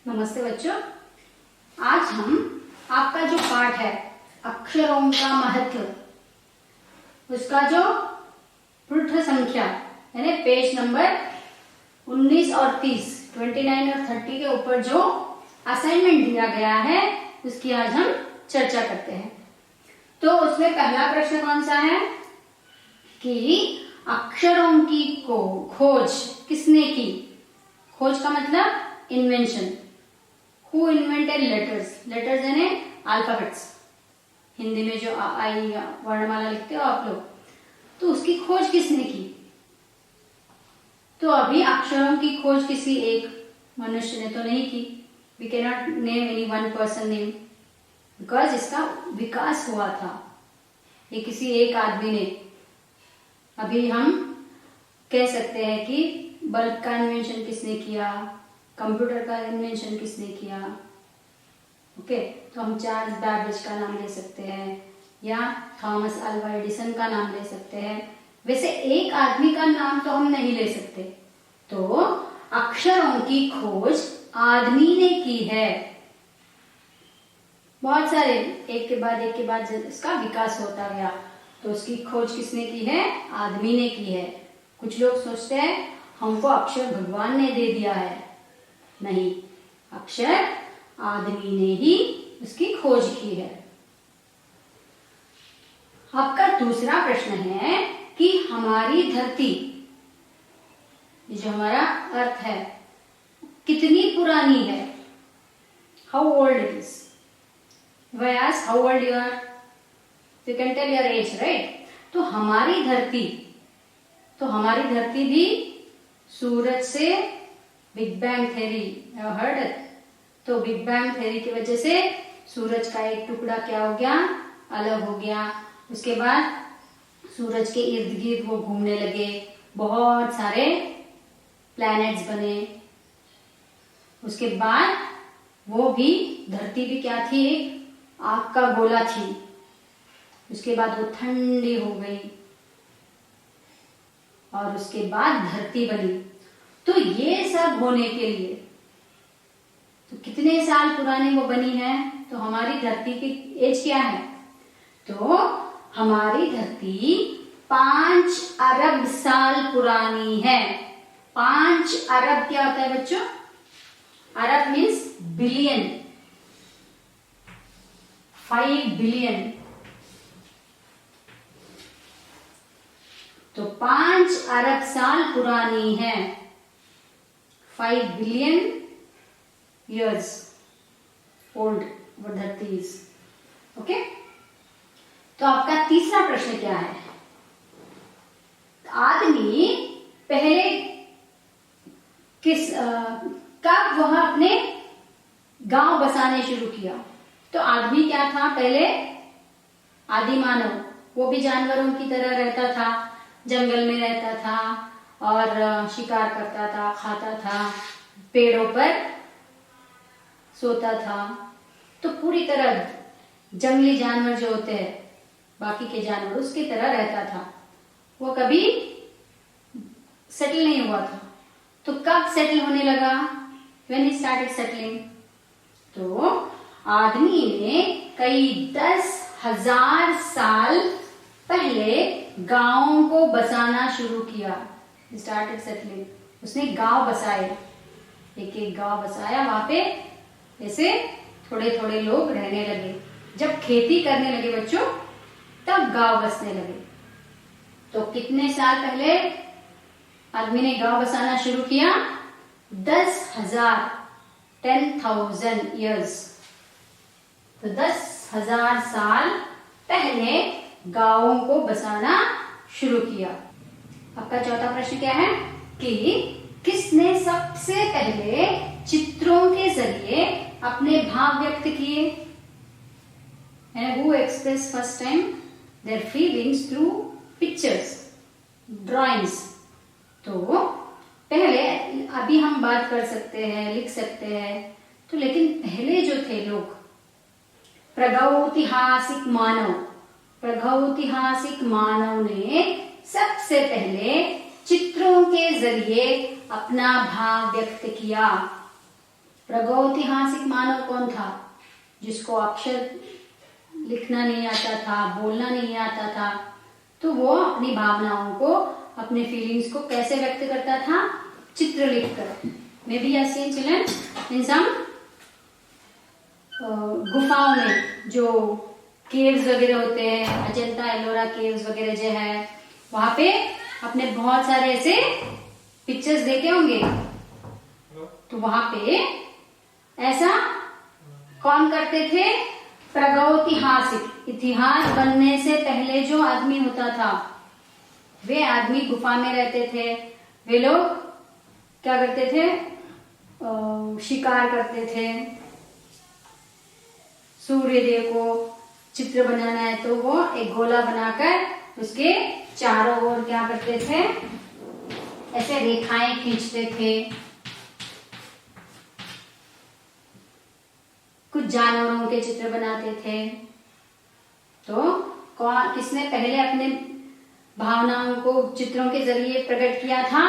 नमस्ते बच्चों। आज हम आपका जो पाठ है अक्षरों का महत्व, उसका जो पृष्ठ संख्या यानी पेज नंबर 19 और 30, 29 और 30 के ऊपर जो असाइनमेंट दिया गया है उसकी आज हम चर्चा करते हैं। तो उसमें पहला प्रश्न कौन सा है कि अक्षरों की खोज किसने की। खोज का मतलब invention. Who invented letters? Letters यानी अल्फाबेट्स, हिंदी में जो आई वर्णमाला लिखते हो आप लोग, तो उसकी खोज किसने की। तो अभी अक्षरों की खोज किसी एक मनुष्य ने तो नहीं की। We cannot name any one person name because इसका विकास हुआ था, ये किसी एक आदमी ने। अभी हम कह सकते हैं कि बल्ब का इन्वेंशन किसने किया, कंप्यूटर का इन्वेंशन किसने किया। ओके, तो हम चार्ल्स बैबेज का नाम ले सकते हैं या थॉमस अल्वा एडिसन का नाम ले सकते हैं। वैसे एक आदमी का नाम तो हम नहीं ले सकते। तो अक्षरों की खोज आदमी ने की है। बहुत सारे एक के बाद इसका विकास होता गया, तो उसकी खोज किसने की है, आदमी ने की है। कुछ लोग सोचते हैं हमको अक्षर भगवान ने दे दिया है। नहीं, अक्षर आदमी ने ही उसकी खोज की है। आपका दूसरा प्रश्न है कि हमारी धरती, ये जो हमारा अर्थ है, कितनी पुरानी है। How old it is. If I ask how old you are, you can tell your age, right? तो हमारी धरती भी सूरज से बिग बैंग थ्योरी हर्ड। तो बिग बैंग थ्योरी की वजह से सूरज का एक टुकड़ा क्या हो गया, अलग हो गया। उसके बाद सूरज के इर्द गिर्द वो घूमने लगे, बहुत सारे प्लैनेट्स बने। उसके बाद वो भी धरती भी क्या थी, एक आग का गोला थी। उसके बाद वो ठंडी हो गई और उसके बाद धरती बनी। तो ये सब होने के लिए तो कितने साल पुरानी वो बनी है। तो हमारी धरती की एज क्या है, तो हमारी धरती 5 अरब साल पुरानी है। 5 अरब क्या होता है बच्चों, अरब मीन्स बिलियन, 5 बिलियन। तो 5 अरब साल पुरानी है, 5 बिलियन years old वो धरती इज। ओके, तो आपका तीसरा प्रश्न क्या है, आदमी पहले कब वह अपने गांव बसाने शुरू किया। तो आदमी क्या था पहले, आदि मानव, वो भी जानवरों की तरह रहता था, जंगल में रहता था और शिकार करता था, खाता था, पेड़ों पर सोता था। तो पूरी तरह जंगली जानवर जो होते हैं, बाकी के जानवर, उसकी तरह रहता था। वो कभी सेटल नहीं हुआ था। तो कब सेटल होने लगा, when he started settling, तो आदमी ने कई 10,000 साल पहले गांवों को बसाना शुरू किया। स्टार्टेड सेटलिंग, उसने गांव बसाए, एक एक गांव बसाया। वहां पे ऐसे थोड़े थोड़े लोग रहने लगे। जब खेती करने लगे बच्चों, तब गांव बसने लगे। तो कितने साल पहले आदमी ने गांव बसाना शुरू किया, 10,000 years। तो 10,000 साल पहले गांवों को बसाना शुरू किया। आपका चौथा प्रश्न क्या है कि किसने सबसे पहले चित्रों के जरिए अपने भाव व्यक्त किए। Who expressed first time their feelings through pictures, drawings। तो पहले, अभी हम बात कर सकते हैं, लिख सकते हैं, तो लेकिन पहले जो थे लोग, प्रागैतिहासिक मानव ने सबसे पहले चित्रों के जरिए अपना भाव व्यक्त किया। प्रागैतिहासिक मानव कौन था? जिसको अक्षर लिखना नहीं आता था, बोलना नहीं आता था, तो वो अपनी भावनाओं को, अपने फीलिंग्स को कैसे व्यक्त करता था? चित्र लिखकर। Maybe you seen children in some गुफाओं में जो केव्स वगैरह होते हैं, अजंता एलोरा केव्स वगैरह जो है, वहां पे अपने बहुत सारे ऐसे पिक्चर्स देखे होंगे। तो वहां पे ऐसा कौन करते थे? प्रागैतिहासिक, इतिहास बनने से पहले जो आदमी होता था, वे आदमी गुफा में रहते थे। वे लोग क्या करते थे? शिकार करते थे। सूर्य देव को चित्र बनाना है तो वो एक गोला बनाकर उसके चारों ओर क्या करते थे? ऐसे रेखाएं खींचते थे। कुछ जानवरों के चित्र बनाते थे। तो किसने पहले अपने भावनाओं को चित्रों के जरिए प्रकट किया था?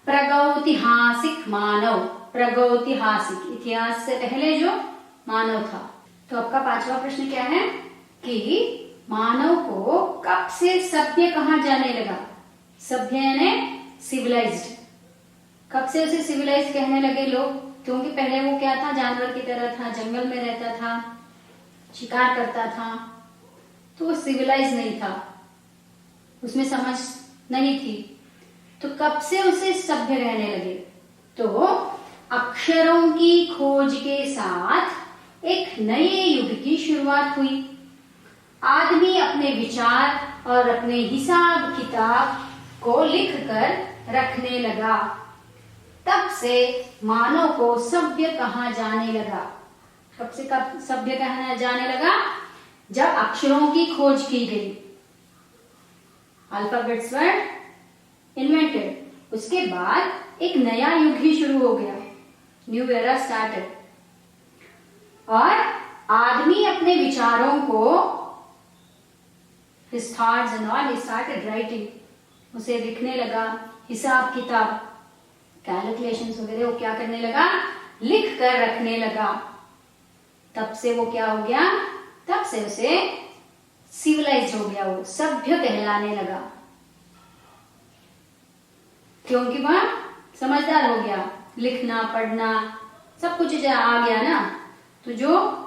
प्रागैतिहासिक मानव। प्रागैतिहासिक, इतिहास से पहले जो मानव था। तो आपका 5वां प्रश्न क्या है कि मानव को कब से सभ्य कहा जाने लगा? सभ्य यानी सिविलाइज्ड। कब से उसे सिविलाइज्ड कहने लगे लोग? क्योंकि पहले वो क्या था? जानवर की तरह था, जंगल में रहता था, शिकार करता था, तो वो सिविलाइज नहीं था, उसमें समझ नहीं थी। तो कब से उसे सभ्य कहने लगे? तो अक्षरों की खोज के साथ एक नए युग की शुरुआत हुई। आदमी अपने विचार और अपने हिसाब किताब को लिखकर रखने लगा। तब से मानव को सभ्य कहा जाने लगा। कब से कब सभ्य कहा जाने लगा? जब अक्षरों की खोज की गई। Alphabets were invented. उसके बाद एक नया युग ही शुरू हो गया। New era started. और आदमी अपने विचारों को his thoughts and all he started writing, उसे लिखने लगा। हिसाब किताब, कैलकुलेशंस वगैरह वो क्या करने लगा? लिख कर रखने लगा। तब से वो क्या हो गया? तब से उसे सिविलाइज हो गया, वो सभ्य कहलाने लगा। क्योंकि वह समझदार हो गया, लिखना पढ़ना सब कुछ आ गया ना। तो जो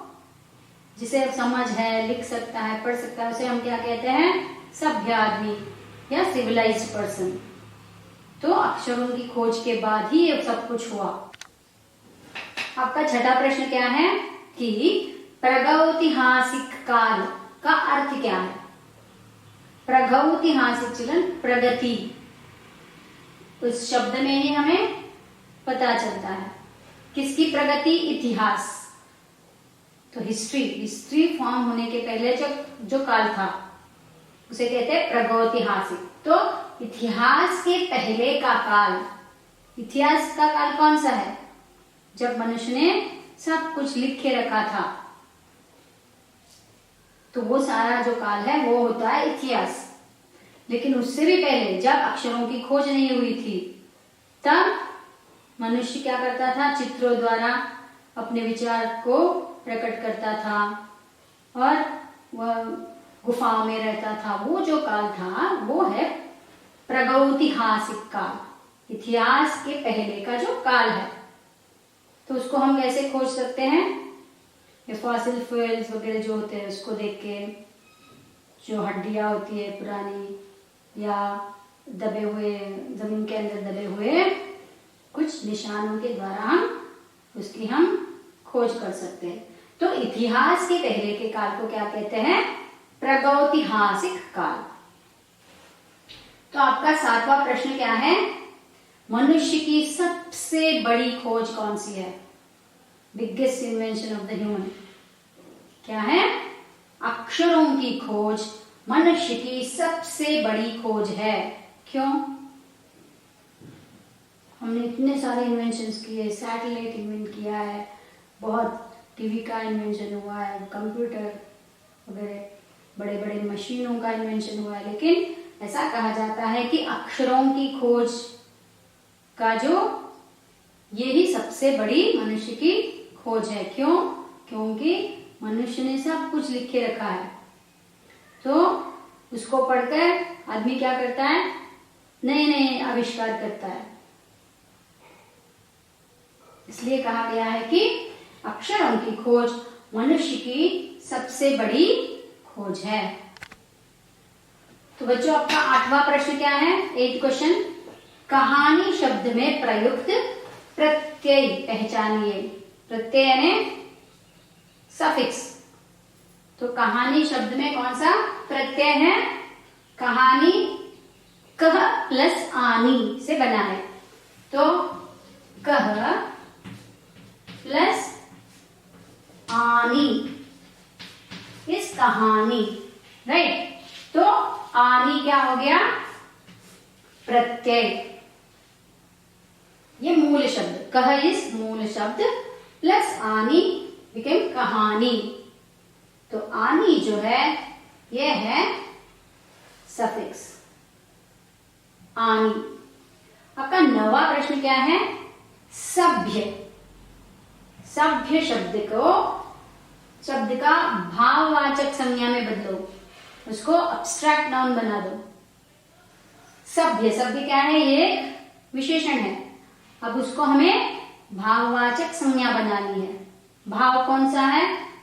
जिसे समझ है, लिख सकता है, पढ़ सकता है, उसे हम क्या कहते हैं? सभ्य आदमी या सिविलाइज्ड पर्सन। तो अक्षरों की खोज के बाद ही ये सब कुछ हुआ। आपका 6वां प्रश्न क्या है कि प्रागैतिहासिक काल का अर्थ क्या है? प्रागैतिहासिक चिल्ड्रन, प्रगति, उस शब्द में ही हमें पता चलता है। किसकी प्रगति? इतिहास। तो हिस्ट्री फॉर्म होने के पहले जो काल था उसे कहते हैं प्रागैतिहासिक। तो इतिहास के पहले का काल, इतिहास का काल कौन सा है? जब मनुष्य ने सब कुछ लिख के रखा था, तो वो सारा जो काल है वो होता है इतिहास। लेकिन उससे भी पहले जब अक्षरों की खोज नहीं हुई थी, तब मनुष्य क्या करता था? चित्रों द्वारा अपने विचार को प्रकट करता था और वह गुफाओं में रहता था। वो जो काल था वो है प्रागैतिहासिक काल, इतिहास के पहले का जो काल है। तो उसको हम कैसे खोज सकते हैं? ये फॉसिल फ्यूल्स वगैरह जो होते हैं उसको देख के, जो हड्डियां होती है पुरानी या दबे हुए, जमीन के अंदर दबे हुए कुछ निशानों के द्वारा हम खोज कर सकते हैं। तो इतिहास के पहले के काल को क्या कहते हैं? प्रागैतिहासिक काल। तो आपका 7वां प्रश्न क्या है? मनुष्य की सबसे बड़ी खोज कौन सी है? Biggest invention of the human क्या है? अक्षरों की खोज मनुष्य की सबसे बड़ी खोज है। क्यों? हमने इतने सारे इन्वेंशंस किए, सैटेलाइट इन्वेंट किया है, बहुत टीवी का इन्वेंशन हुआ है, कंप्यूटर वगैरह बड़े बड़े मशीनों का इन्वेंशन हुआ है, लेकिन ऐसा कहा जाता है कि अक्षरों की खोज का जो यही सबसे बड़ी मनुष्य की खोज है। क्यों? क्योंकि मनुष्य ने सब कुछ लिख के रखा है, तो उसको पढ़कर आदमी क्या करता है? नए नए आविष्कार करता है। इसलिए कहा गया है कि अक्षरों की खोज मनुष्य की सबसे बड़ी खोज है। तो बच्चों, आपका 8वां प्रश्न क्या है? 8th क्वेश्चन, कहानी शब्द में प्रयुक्त प्रत्यय पहचानिए। प्रत्यय यानी सफिक्स। तो कहानी शब्द में कौन सा प्रत्यय है? कहानी कह प्लस आनी से बना है, तो कह प्लस आनी इस कहानी, राइट। तो आनी क्या हो गया? प्रत्यय। ये मूल शब्द, कह इस मूल शब्द प्लस आनी बिकेम कहानी। तो आनी जो है यह है सफिक्स आनी। आपका 9वां प्रश्न क्या है? सभ्य। सभ्य शब्द का भाववाचक संज्ञा में बदलो, उसको अब्स्ट्रैक्ट नाउन बना दो। सभ्य, सभ्य क्या है? ये एक विशेषण है। अब उसको हमें भाववाचक संज्ञा बनानी है। भाव कौन सा है?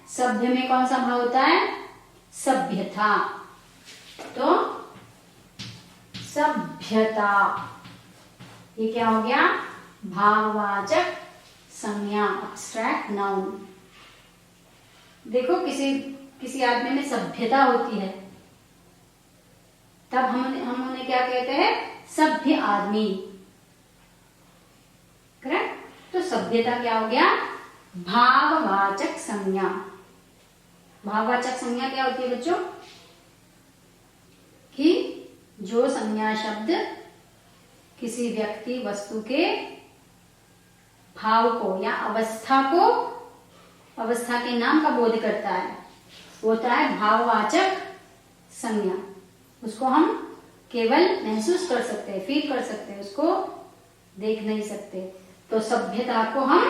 सभ्य में कौन सा भाव होता है? सभ्यता। तो सभ्यता ये क्या हो गया? भाववाचक संज्ञा, अब्स्ट्रैक्ट नाउन। देखो, किसी आदमी में सभ्यता होती है, तब हम उन्हें क्या कहते हैं? सभ्य आदमी। करेक्ट? तो सभ्यता क्या हो गया? भाववाचक संज्ञा। भाववाचक संज्ञा क्या होती है बच्चों? कि जो संज्ञा शब्द किसी व्यक्ति वस्तु के भाव को या अवस्था के नाम का बोध करता है, वो होता है भाववाचक संज्ञा। उसको हम केवल महसूस कर सकते हैं, फील कर सकते हैं, उसको देख नहीं सकते। तो सभ्यता को हम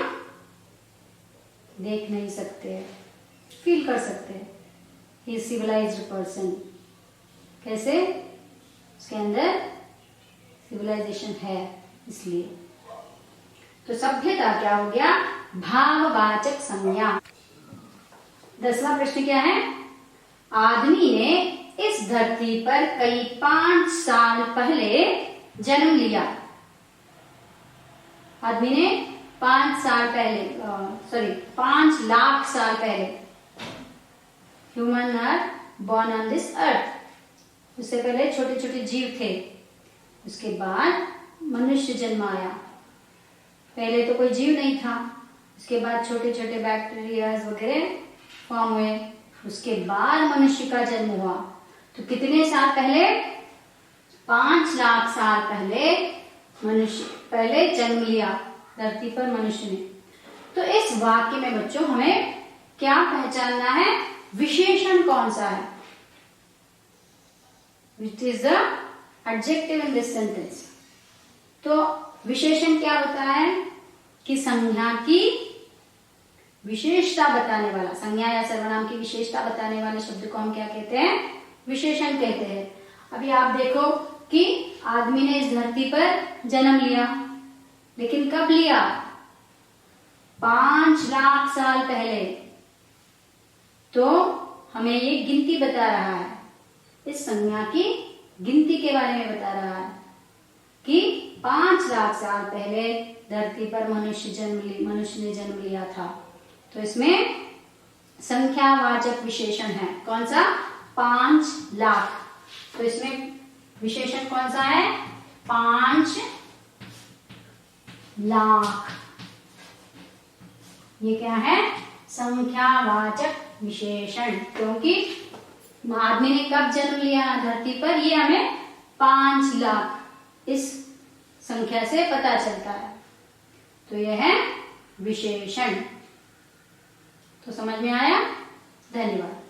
देख नहीं सकते, फील कर सकते हैं। ही सिविलाइज्ड पर्सन, कैसे? उसके अंदर सिविलाइजेशन है, इसलिए। तो सभ्यता क्या हो गया? भाववाचक संज्ञा। 10वां प्रश्न क्या है? आदमी ने इस धरती पर कई 5 साल पहले जन्म लिया। आदमी ने 5 लाख साल पहले, human are born on this earth. उससे पहले छोटे छोटे जीव थे, उसके बाद मनुष्य जन्म आया। पहले तो कोई जीव नहीं था, उसके बाद छोटे छोटे बैक्टीरियाज वगैरह फॉर्म हुए, उसके बाद मनुष्य का जन्म हुआ। तो कितने साल पहले? 5 लाख साल पहले मनुष्य पहले जन्म लिया धरती पर मनुष्य ने। तो इस वाक्य में बच्चों हमें क्या पहचानना है? विशेषण कौन सा है? Which is the adjective in this sentence? तो विशेषण क्या होता है? कि संज्ञा की विशेषता बताने वाला, संज्ञा या सर्वनाम की विशेषता बताने वाले शब्द को हम क्या कहते हैं? विशेषण कहते हैं। अभी आप देखो कि आदमी ने इस धरती पर जन्म लिया, लेकिन कब लिया? 5 लाख साल पहले। तो हमें ये गिनती बता रहा है, इस संज्ञा की गिनती के बारे में बता रहा है कि 5 लाख साल पहले धरती पर मनुष्य ने जन्म लिया था। तो इसमें संख्यावाचक विशेषण है, कौन सा? 5 लाख। तो इसमें विशेषण कौन सा है? 5 लाख। ये क्या है? संख्यावाचक विशेषण। क्योंकि आदमी ने कब जन्म लिया धरती पर, ये हमें 5 लाख इस संख्या से पता चलता है। तो यह है विशेषण। तो समझ में आया? धन्यवाद।